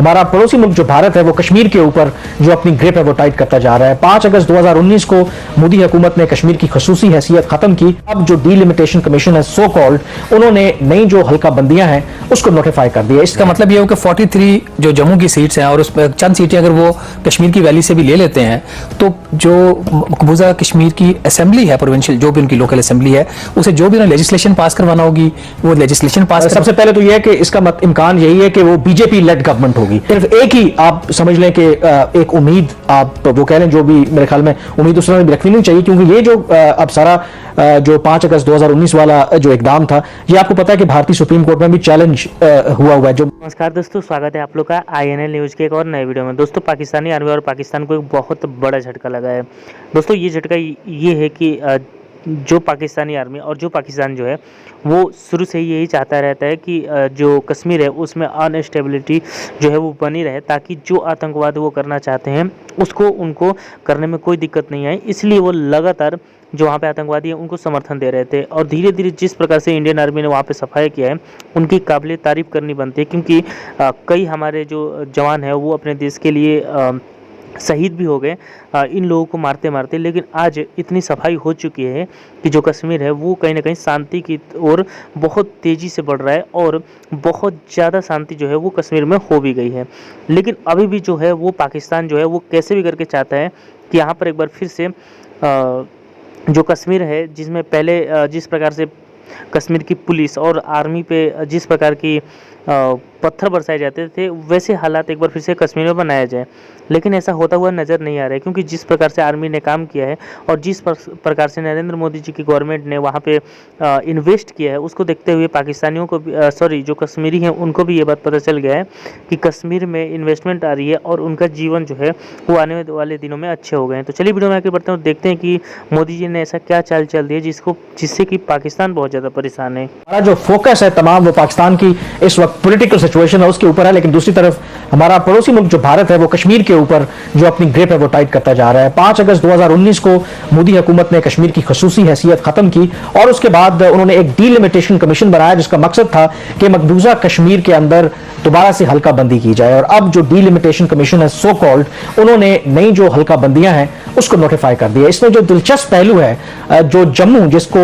हमारा पड़ोसी मुल्क जो भारत है वो कश्मीर के ऊपर जो अपनी ग्रिप है वो टाइट करता जा रहा है। 5 अगस्त 2019 को मोदी हुकूमत ने कश्मीर की खसूसी हैसियत खत्म की। अब जो डीलिमिटेशन कमीशन है सो कॉल्ड, उन्होंने नई जो हल्का बंदियां हैं उसको नोटिफाई कर दिया। इसका मतलब ये हो कि 43 जो जम्मू की सीट्स हैं और उस पर चंद सीटें अगर वो कश्मीर की वैली से भी ले लेते हैं तो जो मकबूजा कश्मीर की असेंबली है, प्रोविंशियल जो भी उनकी लोकल असेंबली है, उसे जो भी उन्हें लेजिस्लेशन पास करवाना होगी वो लेजिस्लेशन पास। सबसे पहले तो यह है कि इसका इम्कान यही है कि वो बीजेपी लेड गवर्नमेंट होगी। सिर्फ एक ही आप समझ लें कि एक उम्मीद आप वो कह लें, जो भी मेरे ख्याल में उम्मीद उस तरह भी रखनी नहीं चाहिए, क्योंकि ये जो अब सारा जो 5 अगस्त 2019 वाला जो इकदाम था, ये आपको पता है कि भारतीय सुप्रीम कोर्ट में भी चैलेंज हुआ है। जो नमस्कार दोस्तों, स्वागत है आप लोग का INL न्यूज़ के एक और नए वीडियो में। दोस्तों, पाकिस्तानी आर्मी और पाकिस्तान को एक बहुत बड़ा झटका लगा है। दोस्तों, ये झटका ये है कि जो पाकिस्तानी आर्मी और जो पाकिस्तान जो है वो शुरू से ही यही चाहता रहता है कि जो कश्मीर है उसमें अनस्टेबिलिटी जो है वो बनी रहे, ताकि जो आतंकवाद वो करना चाहते हैं उसको उनको करने में कोई दिक्कत नहीं आए। इसलिए वो लगातार जो वहाँ पे आतंकवादी हैं उनको समर्थन दे रहे थे, और धीरे धीरे जिस प्रकार से इंडियन आर्मी ने वहाँ पे सफाई किया है उनकी काबिल तारीफ़ करनी बनती है, क्योंकि कई हमारे जो जवान हैं वो अपने देश के लिए शहीद भी हो गए इन लोगों को मारते मारते। लेकिन आज इतनी सफाई हो चुकी है कि जो कश्मीर है वो कहीं ना कहीं शांति की ओर बहुत तेज़ी से बढ़ रहा है, और बहुत ज़्यादा शांति जो है वो कश्मीर में हो भी गई है। लेकिन अभी भी जो है वो पाकिस्तान जो है वो कैसे भी करके चाहता है कि यहाँ पर एक बार फिर से जो कश्मीर है, जिसमें पहले जिस प्रकार से कश्मीर की पुलिस और आर्मी पे जिस प्रकार की पत्थर बरसाए जाते थे, वैसे हालात एक बार फिर से कश्मीर में बनाया जाए। लेकिन ऐसा होता हुआ नज़र नहीं आ रहा है, क्योंकि जिस प्रकार से आर्मी ने काम किया है और जिस प्रकार से नरेंद्र मोदी जी की गवर्नमेंट ने वहाँ पे इन्वेस्ट किया है, उसको देखते हुए पाकिस्तानियों को भी जो कश्मीरी हैं उनको भी ये बात पता चल गया है कि कश्मीर में इन्वेस्टमेंट आ रही है और उनका जीवन जो है वो आने वाले दिनों में अच्छे हो गए हैं। तो चलिए वीडियो में आगे बढ़ते हैं, देखते हैं कि मोदी जी ने ऐसा क्या चाल चल दी है जिससे कि पाकिस्तान बहुत ज़्यादा परेशान है। हमारा जो फोकस है तमाम वो पाकिस्तान की इस वक्त पॉलिटिकल सिचुएशन है उसके ऊपर है, लेकिन दूसरी तरफ हमारा पड़ोसी मुल्क जो भारत है वो कश्मीर के ऊपर जो अपनी ग्रिप है वो टाइट करता जा रहा है। 5 अगस्त 2019 को मोदी हुकूमत ने कश्मीर की खसूसी हैसियत खत्म की, और उसके बाद उन्होंने एक डीलिमिटेशन कमीशन बनाया जिसका मकसद था कि मकबूजा कश्मीर के अंदर दोबारा से हल्का बंदी की जाए। और अब जो डीलिमिटेशन कमीशन है सो कॉल्ड, उन्होंने नई जो हल्का बंदियां हैं उसको नोटिफाई कर दिया। इसमें जो दिलचस्प पहलू है, जो जम्मू जिसको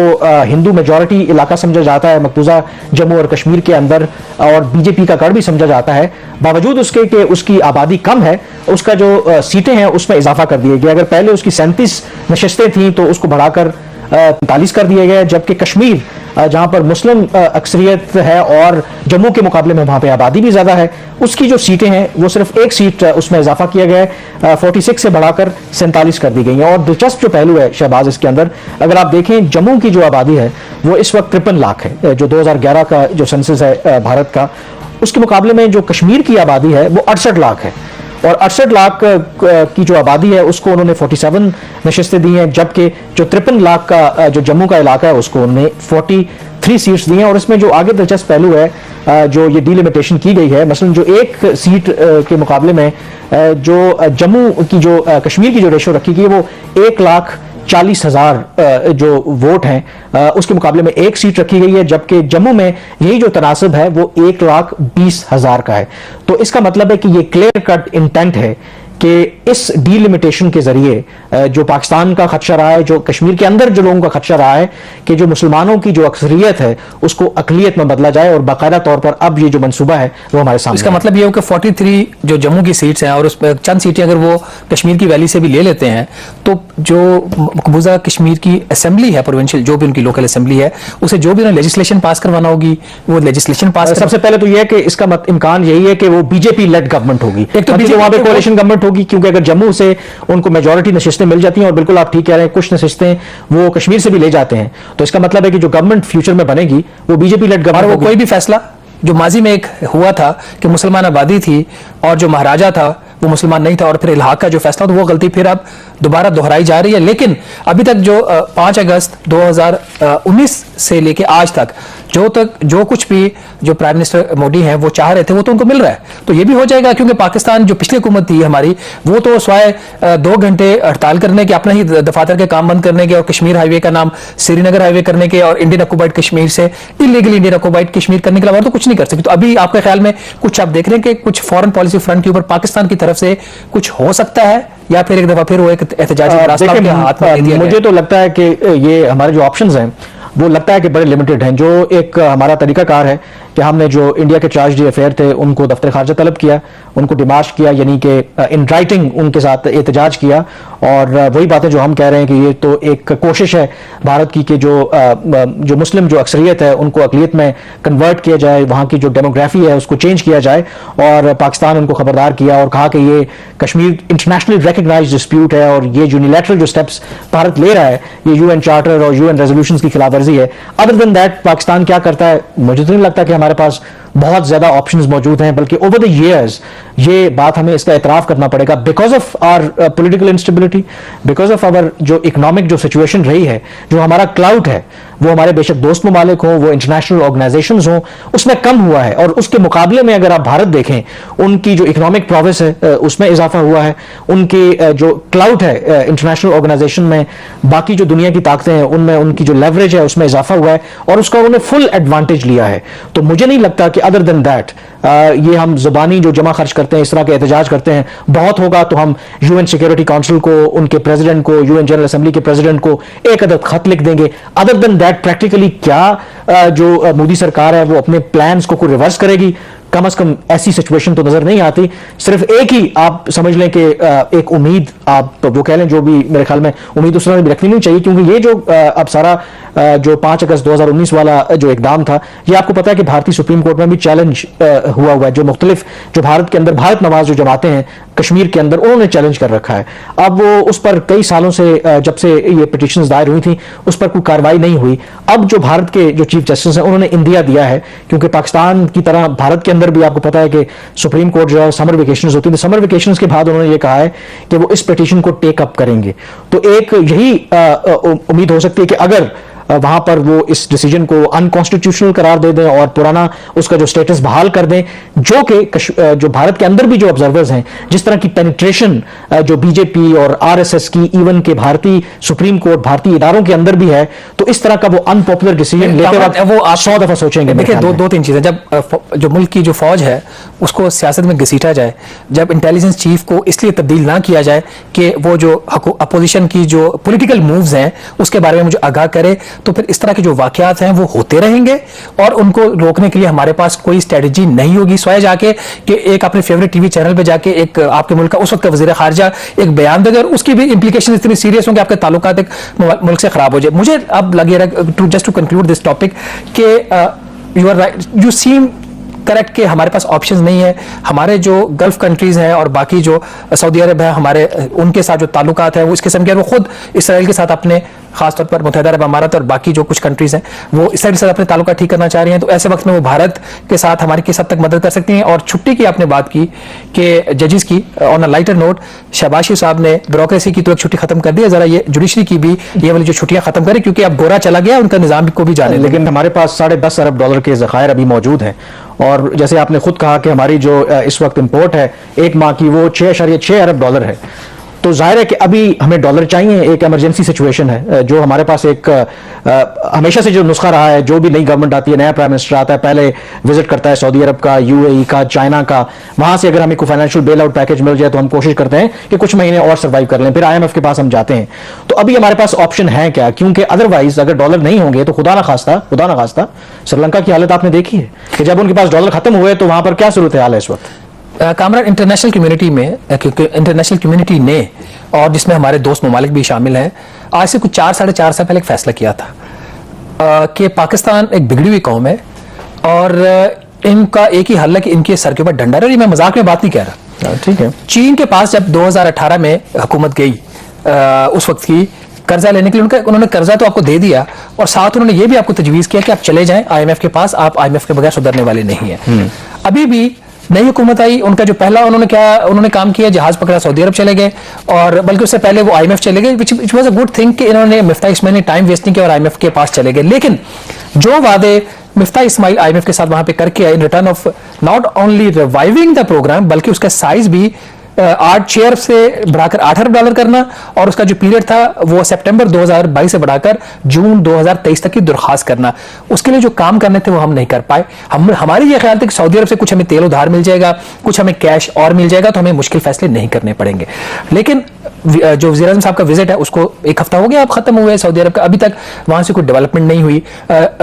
हिंदू मेजॉरिटी इलाका समझा जाता है मकबूजा जम्मू और कश्मीर के अंदर, और बीजेपी का गढ़ भी समझा जाता है, बावजूद उसके कि उसकी आबादी कम है, उसका जो सीटें हैं उसमें इजाफा कर दिया गया। अगर पहले उसकी 37 नशस्तें थीं तो उसको बढ़ाकर 43 कर दिया गया, जबकि कश्मीर जहां पर मुस्लिम अक्सरियत है और जम्मू के मुकाबले में वहां पे आबादी भी ज़्यादा है, उसकी जो सीटें हैं वो सिर्फ एक सीट उसमें इजाफा किया गया है, 46 से बढ़ाकर 47 कर दी गई हैं। और दिलचस्प जो पहलू है शहबाज इसके अंदर, अगर आप देखें जम्मू की जो आबादी है वो इस वक्त 53 लाख है, जो 2011 का जो सेंसस है भारत का, उसके मुकाबले में जो कश्मीर की आबादी है वो 68 लाख है, और 68 लाख की जो आबादी है उसको उन्होंने 47 नशस्तें दी हैं, जबकि जो 53 लाख का जो जम्मू का इलाका है उसको उन्होंने 43 सीट्स दी हैं। और इसमें जो आगे दिलचस्प पहलू है, जो ये डीलिमिटेशन की गई है, मसलन जो एक सीट के मुकाबले में जो जम्मू की जो कश्मीर की जो रेशो रखी गई है वो 1,40,000 जो वोट हैं उसके मुकाबले में एक सीट रखी गई है, जबकि जम्मू में यही जो तनासब है वो 1,20,000 का है। तो इसका मतलब है कि ये क्लियर कट इंटेंट है कि इस डीलिमिटेशन के जरिए जो पाकिस्तान का खदशा रहा है, जो कश्मीर के अंदर जो लोगों का खदशा रहा है कि जो मुसलमानों की जो अक्सरियत है उसको अकलियत में बदला जाए, और बाकायदा तौर पर अब ये जो मंसूबा है वो हमारे सामने। इसका मतलब ये हो कि 43 जो जम्मू की सीट्स हैं और उस पर चंद सीटें अगर वो कश्मीर की वैली से भी ले लेते हैं तो जो मकबूजा कश्मीर की असेंबली है, प्रोविंशियल जो भी उनकी लोकल असेंबली है, उसे जो भी उन्हें लेजिस्लेशन पास करवाना होगी वो लेजिस्लेशन पास। सबसे पहले तो यह है कि इसका इम्कान यही है कि वो बीजेपी लेड गवर्नमेंट होगी, एक तो वहां पे कोalition गवर्नमेंट होगी, क्योंकि अगर जम्मू से उनको मेजॉरिटी नशिस्तें मिल जाती हैं, और बिल्कुल आप ठीक कह रहे हैं कुछ नशिस्तें वो कश्मीर से भी ले जाते हैं, तो इसका मतलब है कि जो गवर्नमेंट फ्यूचर में बनेगी वो बीजेपी लेड गवर्नमेंट होगी। कोई भी फैसला जो माजी में एक हुआ था कि मुसलमान आबादी थी और जो महाराजा था वो मुसलमान नहीं था, और फिर इल्हाक का जो फैसला था वो गलती फिर अब दोबारा दोहराई जा रही है। लेकिन अभी तक जो 5 अगस्त 2019 से लेके आज तक जो कुछ भी जो प्राइम मिनिस्टर मोदी हैं वो चाह रहे थे वो तो उनको मिल रहा है, तो ये भी हो जाएगा। क्योंकि पाकिस्तान जो पिछली हुकूमत थी हमारी, वो तो स्वाय 2 घंटे हड़ताल करने के, अपना ही दफातर के काम बंद करने के और कश्मीर हाईवे का नाम श्रीनगर हाईवे करने के और इंडियन ऑक्युपाइड कश्मीर से इलीगल इंडियन ऑक्युपाइड कश्मीर करने के अलावा तो कुछ नहीं कर सकती। तो अभी आपके ख्याल में कुछ आप देख रहे हैं कि कुछ फॉरेन पॉलिसी फ्रंट के ऊपर पाकिस्तान की तरफ से कुछ हो सकता है, या फिर एक दफा फिर वो एक एहतजाजी रास्ता उनके हाथ में दे दिया मुझे तो लगता है कि ये हमारे जो ऑप्शंस हैं वो लगता है कि बड़े लिमिटेड हैं। जो एक हमारा तरीकाकार है कि हमने जो इंडिया के चार्ज डी अफेयर थे उनको दफ्तर खारजा तलब किया, उनको डिमार्च किया, यानी कि इन राइटिंग उनके साथ एहतजाज किया। और वही बातें जो हम कह रहे हैं कि ये तो एक कोशिश है भारत की कि जो मुस्लिम जो अक्सरियत है उनको अकलियत में कन्वर्ट किया जाए, वहाँ की जो डेमोग्राफी है उसको चेंज किया जाए। और पाकिस्तान उनको खबरदार किया और कहा कि ये कश्मीर इंटरनेशनली रिकग्नाइज्ड डिस्प्यूट है और ये यूनिलैटरल जो स्टेप्स भारत ले रहा है ये यूएन चार्टर और यूएन रेजोल्यूशंस की खिलाफवर्जी है। अदर देन दैट पाकिस्तान क्या करता है, मुझे तो नहीं लगता कि हमारे पास बहुत ज्यादा ऑप्शंस मौजूद हैं, बल्कि ओवर द इयर्स ये बात हमें इसका एतराफ करना पड़ेगा, because of our political instability, because of our जो इकोनॉमिक जो सिचुएशन रही है, जो हमारा क्लाउड है वो हमारे बेशक दोस्त ममालिक हों, वो इंटरनेशनल ऑर्गेनाइजेशंस हों, उसमें कम हुआ है। और उसके मुकाबले में अगर आप भारत देखें उनकी जो इकोनॉमिक प्रोग्रेस है उसमें इजाफा हुआ है, उनकी जो क्लाउड है इंटरनेशनल ऑर्गेनाइजेशन में, बाकी जो दुनिया की ताकतें हैं उनमें उनकी जो लेवरेज है उसमें इजाफा हुआ है और उसका उन्होंने फुल एडवांटेज लिया है। तो मुझे नहीं लगता कि अदर देन दैट ये हम जुबानी जो जमा खर्च करते हैं, इस तरह के एहतजाज करते हैं, बहुत होगा तो हम यूएन सिक्योरिटी काउंसिल को, उनके प्रेसिडेंट को, यूएन जनरल असेंबली के प्रेसिडेंट को एक अदद खत लिख देंगे। अदर देन दैट प्रैक्टिकली क्या जो मोदी सरकार है वो अपने प्लान्स को रिवर्स करेगी, कम से कम ऐसी सिचुएशन तो नजर नहीं आती। सिर्फ एक ही आप समझ लें कि एक उम्मीद, आप वो कह लें जो भी, मेरे ख्याल में उम्मीद उस तरह भी रखनी नहीं चाहिए, क्योंकि ये जो अब सारा जो 5 अगस्त 2019 वाला जो इकदाम था, ये आपको पता है कि भारतीय सुप्रीम कोर्ट में भी चैलेंज हुआ है। जो मुख्तलिफ जो भारत के अंदर भारत नवाज जो जमातें हैं कश्मीर के अंदर, उन्होंने चैलेंज कर रखा है। अब वो उस पर कई सालों से जब से ये पिटिशंस दायर हुई थी उस पर कोई कार्रवाई नहीं हुई। अब जो भारत के जो चीफ जस्टिस हैं उन्होंने इंदिया दिया है, क्योंकि पाकिस्तान की तरह भारत के अंदर भी आपको पता है कि सुप्रीम कोर्ट जो है समर वेकेशंस होती है, तो समर वेकेशंस के बाद उन्होंने ये कहा है कि वो इस पिटीशन को टेक अप करेंगे। तो एक यही उम्मीद हो सकती है कि अगर वहां पर वो इस डिसीजन को अनकॉन्स्टिट्यूशनल करार दे दें और पुराना उसका जो स्टेटस बहाल कर दें, जो कि जो भारत के अंदर भी जो ऑब्जर्वर्स हैं, जिस तरह की पेनिट्रेशन जो बीजेपी और आरएसएस की, इवन के भारतीय सुप्रीम कोर्ट भारतीय इदारों के अंदर भी है, तो इस तरह का वो अनपॉपुलर डिसीजन लेते वक्त वो 100 दफा सोचेंगे। देखिए दो तीन चीजें, जब जो मुल्क की जो फौज है उसको सियासत में घसीटा जाए, जब इंटेलिजेंस चीफ को इसलिए तब्दील ना किया जाए कि वो जो अपोजिशन की जो पॉलिटिकल मूव्स हैं उसके बारे में मुझे आगाह करे, तो फिर इस तरह के जो वाकयात हैं वो होते रहेंगे और उनको रोकने के लिए हमारे पास कोई स्ट्रेटजी नहीं होगी। स्वयं जाके कि एक अपने फेवरेट टीवी चैनल पे जाके एक आपके मुल्क का उस वक्त का वजीर खारजा एक बयान देगा और उसकी भी इंप्लीकेशन इतनी सीरियस होंगे आपके ताल्लुकात एक मुल्क से खराब हो जाए। मुझे अब लगे just to conclude this topic कि you are right, you seem correct कि हमारे पास ऑप्शंस नहीं है। हमारे जो गल्फ कंट्रीज हैं और बाकी जो सऊदी अरब है हमारे, उनके साथ जो ताल्लुकात है वो इस किस्म के, वो खुद इसराइल के साथ अपने खासतौर पर मुत्तहिदा अरब अमारात और बाकी जो कुछ कंट्रीज हैं वो इसराइल के साथ अपने ताल्लुकात ठीक करना चाह रही हैं। तो ऐसे वक्त में वो भारत के साथ हमारी किस हद तक मदद कर सकती हैं। और छुट्टी की आपने बात की कि जजेस की, on a lighter note, Shahbaz साहब ने ब्यूरोक्रेसी की तो एक छुट्टी खत्म कर दी है, जरा ये जुडिशरी की भी ये वाली जो छुट्टियां खत्म करें, क्योंकि अब गोरा चला गया उनका निजाम को भी जाने। लेकिन हमारे पास $10.5 अरब के ज़खायर अभी मौजूद हैं और जैसे आपने खुद कहा कि हमारी जो इस वक्त इंपोर्ट है एक माह की वो $6.6 अरब है। तो जाहिर है कि अभी हमें डॉलर चाहिए, एक इमरजेंसी सिचुएशन है। जो हमारे पास एक हमेशा से जो नुस्खा रहा है, जो भी नई गवर्नमेंट आती है, नया प्राइम मिनिस्टर आता है, पहले विजिट करता है सऊदी अरब का, यूएई का, चाइना का, वहां से अगर हमें कोई फाइनेंशियल बेल आउट पैकेज मिल जाए तो हम कोशिश करते हैं कि कुछ महीने और सर्वाइव कर लें, फिर आईएमएफ के पास हम जाते हैं। तो अभी हमारे पास ऑप्शन है क्या, क्योंकि अदरवाइज अगर डॉलर नहीं होंगे तो खुदा ना खास्ता श्रीलंका की हालत आपने देखी है कि जब उनके पास डॉलर खत्म हुए तो वहां पर क्या सूरत हाल है इस वक्त। कामरान, इंटरनेशनल कम्युनिटी में, क्योंकि इंटरनेशनल कम्युनिटी ने, और जिसमें हमारे दोस्त ममालिक भी शामिल हैं, आज से कुछ 4-4.5 साल पहले एक फैसला किया था कि पाकिस्तान एक बिगड़ी हुई कौम है और इनका एक ही हल है कि इनके सर के ऊपर डंडा है। मैं मजाक में बात नहीं कह रहा, ठीक है। चीन के पास जब 2018 में हुकूमत गई, उस वक्त की कर्जा लेने के लिए उन्होंने कर्जा तो आपको दे दिया और साथ उन्होंने ये भी आपको तजवीज किया कि आप चले जाएं आईएमएफ के पास, आप आईएमएफ के बगैर सुधरने वाले नहीं है। अभी भी नई हुकूमत आई, उनका जो पहला उन्होंने काम किया, जहाज पकड़ा, सऊदी अरब चले गए, और बल्कि उससे पहले वो आईएमएफ चले गए, which was a good thing कि इन्होंने मिफ्ता इस्माइल ने टाइम वेस्ट नहीं किया और आईएमएफ के पास चले गए। लेकिन जो वादे मिफ्ता इस्माइल आईएमएफ के साथ वहां पे करके आए in return of not only reviving the programme, बल्कि उसका साइज भी 8 अरब से बढ़ाकर $8 अरब करना, और उसका जो पीरियड था वो सितंबर 2022 से बढ़ाकर जून 2023 तक की दरखास्त करना। उसके लिए जो काम करने थे वो हम नहीं कर पाए। हमारी ये ख्याल था कि सऊदी अरब से कुछ हमें तेल उधार मिल जाएगा, कुछ हमें कैश और मिल जाएगा, तो हमें मुश्किल फैसले नहीं करने पड़ेंगे। लेकिन जो वज़ीर आज़म साहब का विजिट है उसको 1 हफ्ता हो गया अब खत्म हुआ है सऊदी अरब का, अभी तक वहां से कोई डेवलपमेंट नहीं हुई।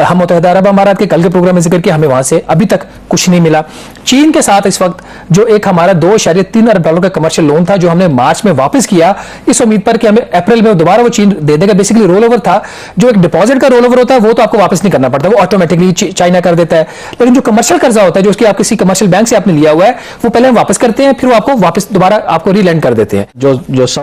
हम मुत्तहिदा अरब अमारात के कल के प्रोग्राम में जिक्र किया, हमें वहां से अभी तक कुछ नहीं मिला। चीन के साथ इस वक्त जो एक हमारा $2.3 अरब का कमर्शियल लोन था, जो हमने मार्च में वापस किया इस उम्मीद पर कि हमें अप्रैल में दोबारा वो चीन दे देगा। बेसिकली रोल ओवर था, जो एक डिपॉजिट का रोल ओवर होता है वो तो आपको वापस नहीं करना पड़ता, वो ऑटोमेटिकली चाइना कर देता है। लेकिन जो कमर्शियल कर्जा होता है, जो उसकी आप किसी कमर्शियल बैंक से आपने लिया हुआ है, वो पहले हम वापस करते हैं, फिर वो आपको वापस दोबारा आपको रीलैंड कर देते हैं। जो